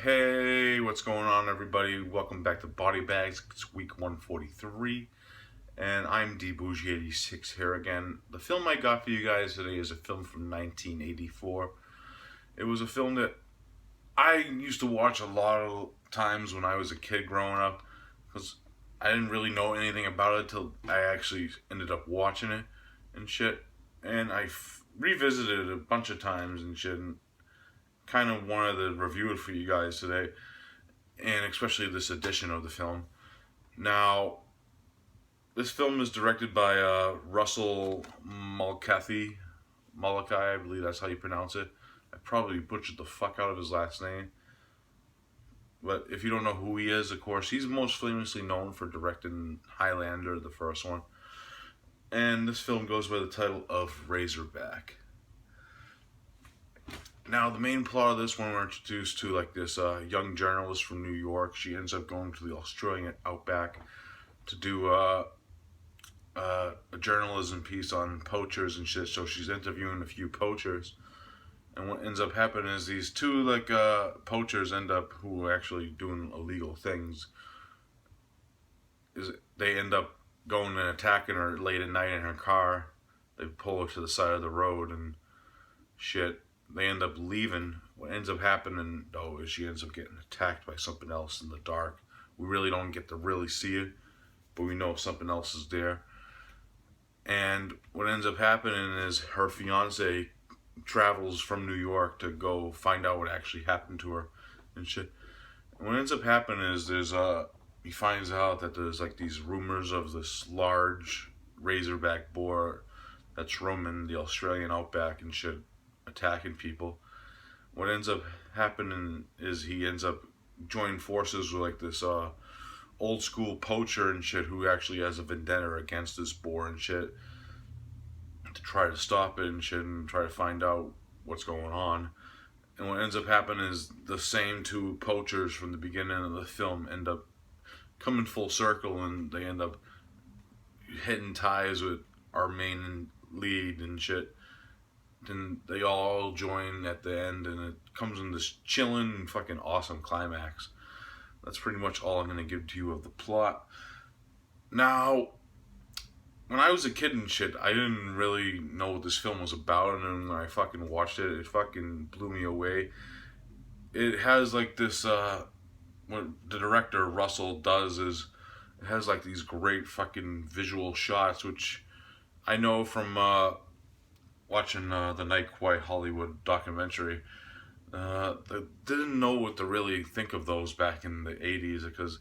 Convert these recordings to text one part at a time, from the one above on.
Hey, what's going on, everybody? Welcome back to Body Bags. It's week 143, and I'm Bourgie86 here again. The film I got for you guys today is a film from 1984. It was a film that I used to watch a lot of times when I was a kid growing up, because I didn't really know anything about it till I actually ended up watching it and shit. And I revisited it a bunch of times and shit. And kind of wanted to review it for you guys today, and especially this edition of the film. Now, this film is directed by Russell Mulcahy, I believe that's how you pronounce it. I probably butchered the fuck out of his last name. But if you don't know who he is, of course, he's most famously known for directing Highlander, the first one. And this film goes by the title of Razorback. Now, the main plot of this one, we're introduced to like this young journalist from New York. She ends up going to the Australian outback to do a journalism piece on poachers and shit. So she's interviewing a few poachers, and what ends up happening is these two poachers end up who are actually doing illegal things. They end up going and attacking her late at night in her car. They pull her to the side of the road and shit. They end up leaving. What ends up happening, though, is she ends up getting attacked by something else in the dark. We really don't get to really see it, but we know something else is there. And what ends up happening is her fiance travels from New York to go find out what actually happened to her and shit. And what ends up happening is he finds out that there's like these rumors of this large razorback boar that's roaming the Australian outback and shit, attacking people. What ends up happening is he ends up joining forces with like this old school poacher and shit who actually has a vendetta against this boar and shit to try to stop it and shit and try to find out what's going on. And what ends up happening is the same two poachers from the beginning of the film end up coming full circle, and they end up hitting ties with our main lead and shit. And they all join at the end, and it comes in this chilling, fucking awesome climax. That's pretty much all I'm going to give to you of the plot. Now, when I was a kid and shit, I didn't really know what this film was about, and then when I fucking watched it, it fucking blew me away. It has like this, what the director, Russell, does is, it has like these great fucking visual shots, which I know from, watching the Night Quiet Hollywood documentary. They didn't know what to really think of those back in the 80s, because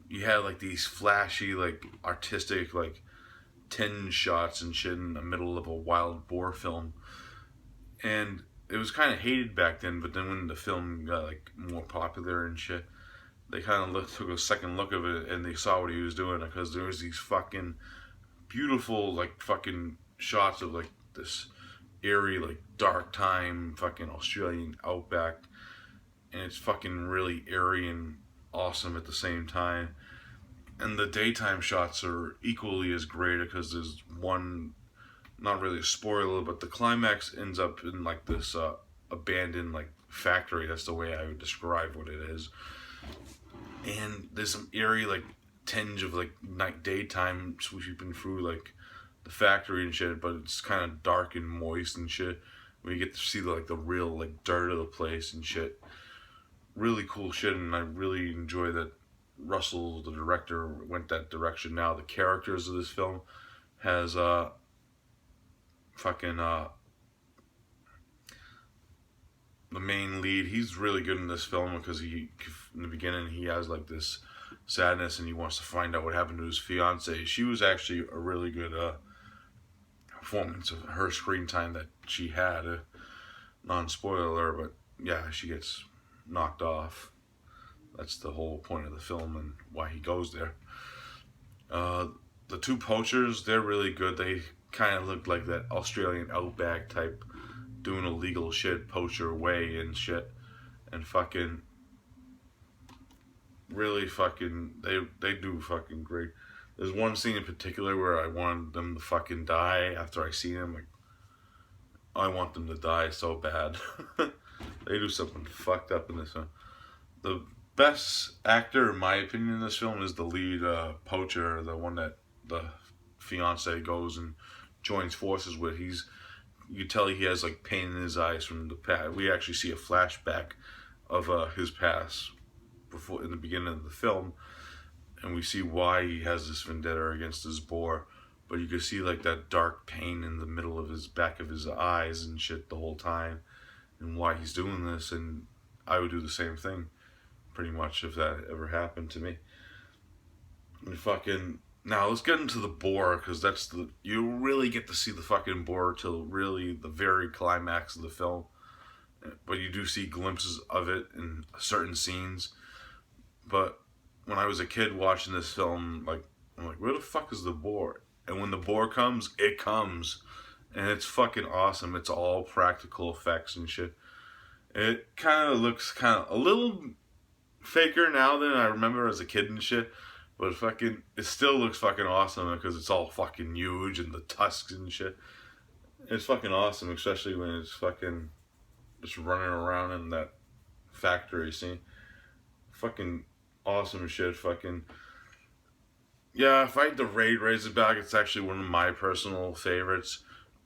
you had like these flashy, like artistic, like tinge shots and shit in the middle of a wild boar film, and it was kind of hated back then. But then when the film got like more popular and shit, they kind of took a second look of it and they saw what he was doing, because there was these fucking beautiful like fucking shots of like this eerie, like dark time fucking Australian outback, and it's fucking really eerie and awesome at the same time. And the daytime shots are equally as great, because there's one, not really a spoiler, but the climax ends up in like this abandoned like factory. That's the way I would describe what it is. And there's some eerie like tinge of like daytime sweeping through like the factory and shit, but it's kind of dark and moist and shit. When you get to see like the real like dirt of the place and shit, really cool shit. And I really enjoy that Russell, the director, went that direction. Now the characters of this film has the main lead. He's really good in this film, because he, in the beginning, he has like this sadness and he wants to find out what happened to his fiance. She was actually a really good performance of her screen time that she had. Non-spoiler, but yeah, she gets knocked off. That's the whole point of the film and why he goes there. The two poachers, they're really good. They kind of look like that Australian outback type, doing illegal shit, poacher way and shit, and fucking really fucking, they do fucking great. There's one scene in particular where I wanted them to fucking die after I see them. Like, I want them to die so bad. They do something fucked up in this one. The best actor, in my opinion, in this film is the lead poacher, the one that the fiance goes and joins forces with. You can tell he has like pain in his eyes from the past. We actually see a flashback of his past before in the beginning of the film, and we see why he has this vendetta against his boar. But you can see like that dark pain in the middle of his back of his eyes and shit the whole time, and why he's doing this. And I would do the same thing, pretty much, if that ever happened to me. And fucking now let's get into the boar, because that's the you really get to see the fucking boar till really the very climax of the film. But you do see glimpses of it in certain scenes. But when I was a kid watching this film, like I'm like, where the fuck is the boar? And when the boar comes, it comes, and it's fucking awesome. It's all practical effects and shit. It kind of looks kind of a little faker now than I remember as a kid and shit. But fucking, it still looks fucking awesome because it's all fucking huge and the tusks and shit. It's fucking awesome, especially when it's fucking just running around in that factory scene. Fucking awesome shit. Fucking yeah. If I had to rate Razorback, it's actually one of my personal favorites.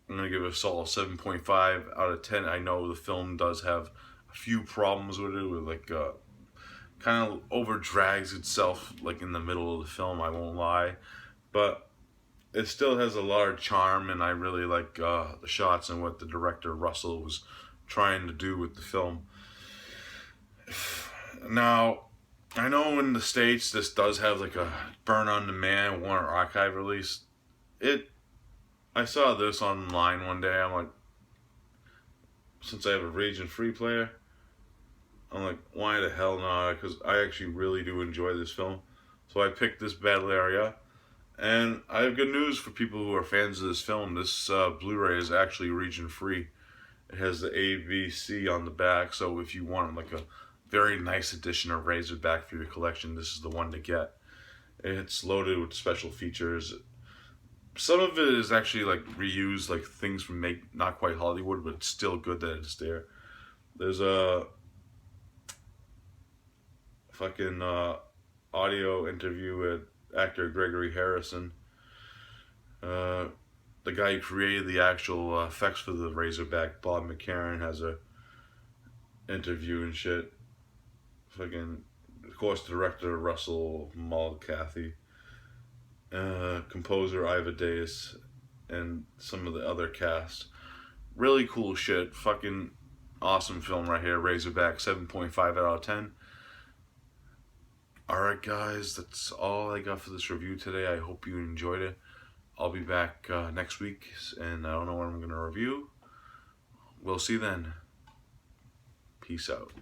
I'm gonna give it a solid 7.5 out of 10. I know the film does have a few problems with it, with like kind of over drags itself like in the middle of the film. I won't lie, but it still has a lot of charm, and I really like the shots and what the director Russell was trying to do with the film. Now, I know in the States this does have like a burn on demand Warner Archive release. I saw this online one day. I'm like, since I have a region free player, I'm like, why the hell not? Because I actually really do enjoy this film. So I picked this battle area. And I have good news for people who are fans of this film. This Blu-ray is actually region free. It has the ABC on the back. So if you want like a very nice edition of Razorback for your collection, this is the one to get. It's loaded with special features. Some of it is actually like reused, like things from Not Quite Hollywood, but it's still good that it's there. There's a fucking audio interview with actor Gregory Harrison, the guy who created the actual effects for the Razorback. Bob McCarran has a interview and shit. Fucking, of course, director Russell Mulcahy, composer Ivadeus, and some of the other cast. Really cool shit. Fucking awesome film right here. Razorback, 7.5 out of 10. Alright guys, that's all I got for this review today. I hope you enjoyed it. I'll be back next week, and I don't know what I'm going to review. We'll see then. Peace out.